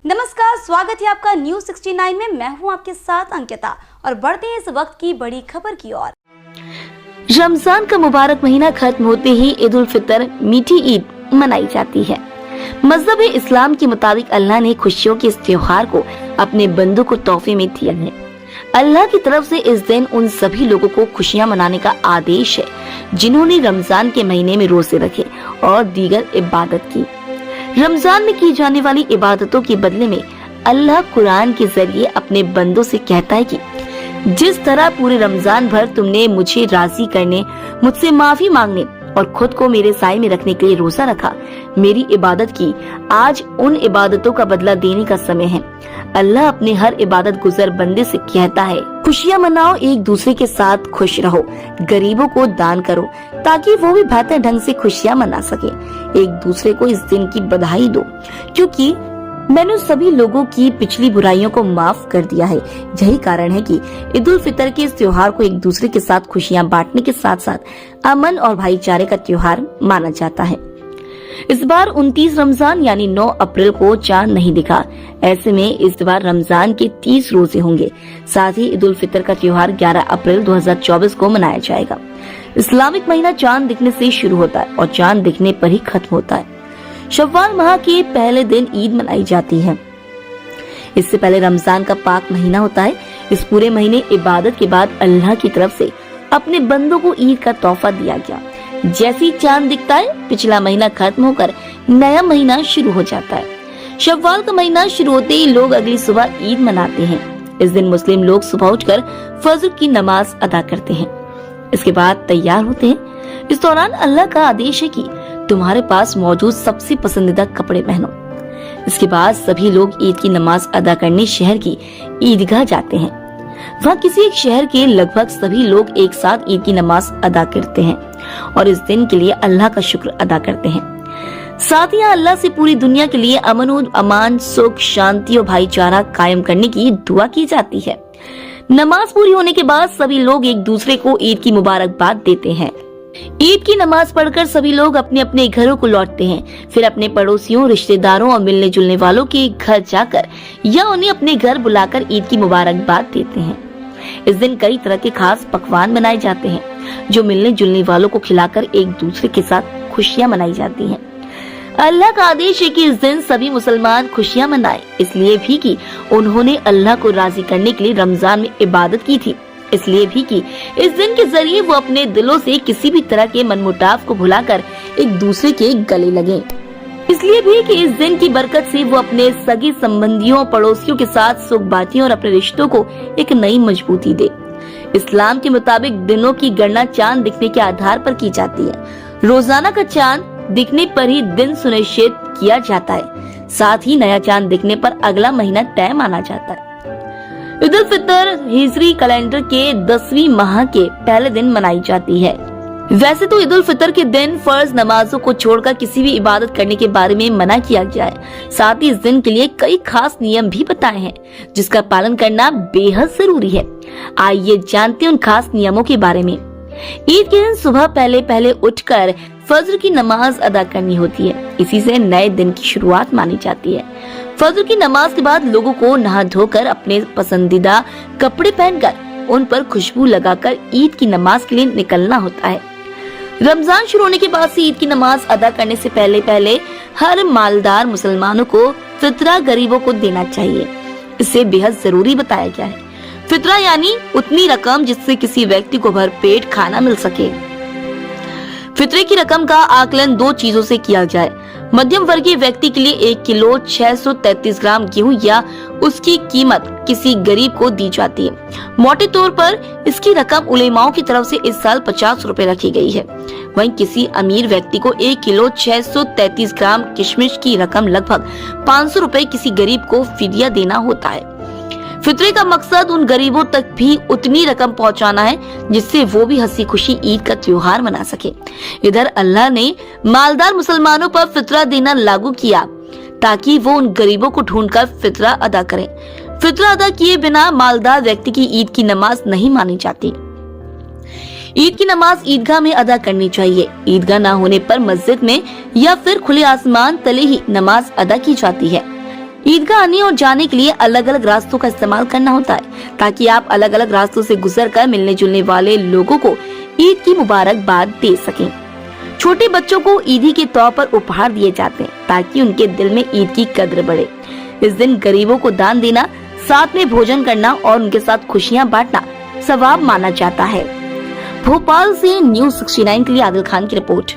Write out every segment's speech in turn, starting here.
नमस्कार, स्वागत है आपका न्यूज 69 में। मैं हूं आपके साथ अंकिता और बढ़ते हैं इस वक्त की बड़ी खबर की ओर। रमजान का मुबारक महीना खत्म होते ही ईद उल फितर मीठी ईद मनाई जाती है। मजहब इस्लाम के मुताबिक अल्लाह ने खुशियों के इस त्योहार को अपने बंदों को तोहफे में दिया है। अल्लाह की तरफ से इस दिन उन सभी लोगों को खुशियां मनाने का आदेश है जिन्होंने रमजान के महीने में रोजे रखे और दीगर इबादत की। रमजान में की जाने वाली इबादतों के बदले में अल्लाह कुरान के जरिए अपने बंदों से कहता है कि जिस तरह पूरे रमजान भर तुमने मुझे राजी करने, मुझसे माफी मांगने और खुद को मेरे साए में रखने के लिए रोजा रखा, मेरी इबादत की, आज उन इबादतों का बदला देने का समय है। अल्लाह अपने हर इबादत गुजर बंदे से कहता है, खुशियाँ मनाओ, एक दूसरे के साथ खुश रहो, गरीबों को दान करो ताकि वो भी बेहतर ढंग से खुशियाँ मना सके। एक दूसरे को इस दिन की बधाई दो क्योंकि मैंने सभी लोगों की पिछली बुराइयों को माफ कर दिया है। यही कारण है कि ईद उल फितर के इस त्योहार को एक दूसरे के साथ खुशियां बांटने के साथ साथ अमन और भाईचारे का त्योहार माना जाता है। इस बार 29 रमजान यानी 9 अप्रैल को चांद नहीं दिखा। ऐसे में इस बार रमजान के 30 रोजे होंगे। साथ ही ईद उल फितर का त्योहार 11 अप्रैल 2024 को मनाया जाएगा। इस्लामिक महीना चांद दिखने से शुरू होता है और चांद दिखने पर ही खत्म होता है। शव्वाल माह के पहले दिन ईद मनाई जाती है। इससे पहले रमजान का पाक महीना होता है। इस पूरे महीने इबादत के बाद अल्लाह की तरफ से अपने बंदों को ईद का तोहफा दिया गया। जैसे ही चांद दिखता है, पिछला महीना खत्म होकर नया महीना शुरू हो जाता है। शव्वाल का महीना शुरू होते ही लोग अगली सुबह ईद मनाते हैं। इस दिन मुस्लिम लोग सुबह उठकर फजर की नमाज अदा करते हैं। इसके बाद तैयार होते हैं। इस दौरान अल्लाह का आदेश है कि तुम्हारे पास मौजूद सबसे पसंदीदा कपड़े पहनो। इसके बाद सभी लोग ईद की नमाज अदा करने शहर की ईदगाह जाते हैं। वहाँ किसी एक शहर के लगभग सभी लोग एक साथ ईद की नमाज अदा करते हैं और इस दिन के लिए अल्लाह का शुक्र अदा करते हैं। साथ ही अल्लाह से पूरी दुनिया के लिए अमान, सुख, शांति और भाईचारा कायम करने की दुआ की जाती है। नमाज पूरी होने के बाद सभी लोग एक दूसरे को ईद की मुबारकबाद देते हैं। ईद की नमाज पढ़कर सभी लोग अपने अपने घरों को लौटते हैं। फिर अपने पड़ोसियों, रिश्तेदारों और मिलने जुलने वालों के घर जाकर या उन्हें अपने घर बुलाकर ईद की मुबारकबाद देते हैं। इस दिन कई तरह के खास पकवान बनाए जाते हैं जो मिलने जुलने वालों को खिलाकर एक दूसरे के साथ खुशियाँ मनाई जाती हैं। अल्लाह का आदेश है कि इस दिन सभी मुसलमान खुशियाँ मनाएं, इसलिए भी कि उन्होंने अल्लाह को राजी करने के लिए रमजान में इबादत की थी, इसलिए भी कि इस दिन के जरिए वो अपने दिलों से किसी भी तरह के मनमुटाव को भुलाकर एक दूसरे के गले लगे, इसलिए भी कि इस दिन की बरकत से वो अपने सगे संबंधियों, पड़ोसियों के साथ सुख बांटे और अपने रिश्तों को एक नई मजबूती दे। इस्लाम के मुताबिक दिनों की गणना चांद दिखने के आधार पर की जाती है। रोजाना का चांद दिखने पर ही दिन सुनिश्चित किया जाता है। साथ ही नया चांद दिखने पर अगला महीना तय माना जाता है। ईद उल फितर हिजरी कैलेंडर के 10वीं माह के पहले दिन मनाई जाती है। वैसे तो ईद उल फितर के दिन फर्ज नमाजों को छोड़कर किसी भी इबादत करने के बारे में मना किया गया है। साथ ही इस दिन के लिए कई खास नियम भी बताए हैं जिसका पालन करना बेहद जरूरी है। आइए जानते हैं उन खास नियमों के बारे में। ईद के दिन सुबह पहले उठकर फजर की नमाज अदा करनी होती है। इसी से नए दिन की शुरुआत मानी जाती है। फजर की नमाज के बाद लोगों को नहा धोकर अपने पसंदीदा कपड़े पहनकर उन पर खुशबू लगाकर ईद की नमाज के लिए निकलना होता है। रमजान शुरू होने के बाद से ईद की नमाज अदा करने से पहले हर मालदार मुसलमानों को फितरा गरीबों को देना चाहिए। इसे बेहद जरूरी बताया गया है। फितरा यानी उतनी रकम जिससे किसी व्यक्ति को भरपेट खाना मिल सके। फितरे की रकम का आकलन 2 चीजों से किया जाए। मध्यम वर्गीय व्यक्ति के लिए 1 किलो 633 ग्राम गेहूं या उसकी कीमत किसी गरीब को दी जाती है। मोटे तौर पर इसकी रकम उलेमाओं की तरफ से इस साल 50 रुपए रखी गई है। वहीं किसी अमीर व्यक्ति को 1 किलो 633 ग्राम किशमिश की रकम लगभग 500 रुपए किसी गरीब को फिदिया देना होता है। फितरे का मकसद उन गरीबों तक भी उतनी रकम पहुंचाना है जिससे वो भी हंसी खुशी ईद का त्योहार मना सके। इधर अल्लाह ने मालदार मुसलमानों पर फितरा देना लागू किया ताकि वो उन गरीबों को ढूंढकर फितरा अदा करें। फितरा अदा किए बिना मालदार व्यक्ति की ईद की नमाज नहीं मानी जाती। ईद की नमाज ईदगाह में अदा करनी चाहिए। ईदगाह न होने पर मस्जिद में या फिर खुले आसमान तले ही नमाज अदा की जाती है। ईदगाह आने और जाने के लिए अलग अलग रास्तों का इस्तेमाल करना होता है ताकि आप अलग अलग रास्तों से गुजरकर मिलने जुलने वाले लोगों को ईद की मुबारकबाद दे सकें। छोटे बच्चों को ईदी के तौर पर उपहार दिए जाते हैं ताकि उनके दिल में ईद की कद्र बढ़े। इस दिन गरीबों को दान देना, साथ में भोजन करना और उनके साथ खुशियां बांटना सवाब माना जाता है। भोपाल से न्यूज़ 69 के लिए आदिल खान की रिपोर्ट।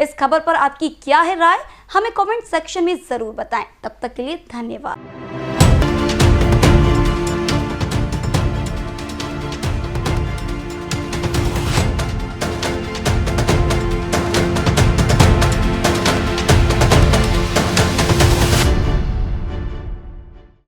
इस खबर पर आपकी क्या है राय, हमें कमेंट सेक्शन में जरूर बताएं। तब तक के लिए धन्यवाद।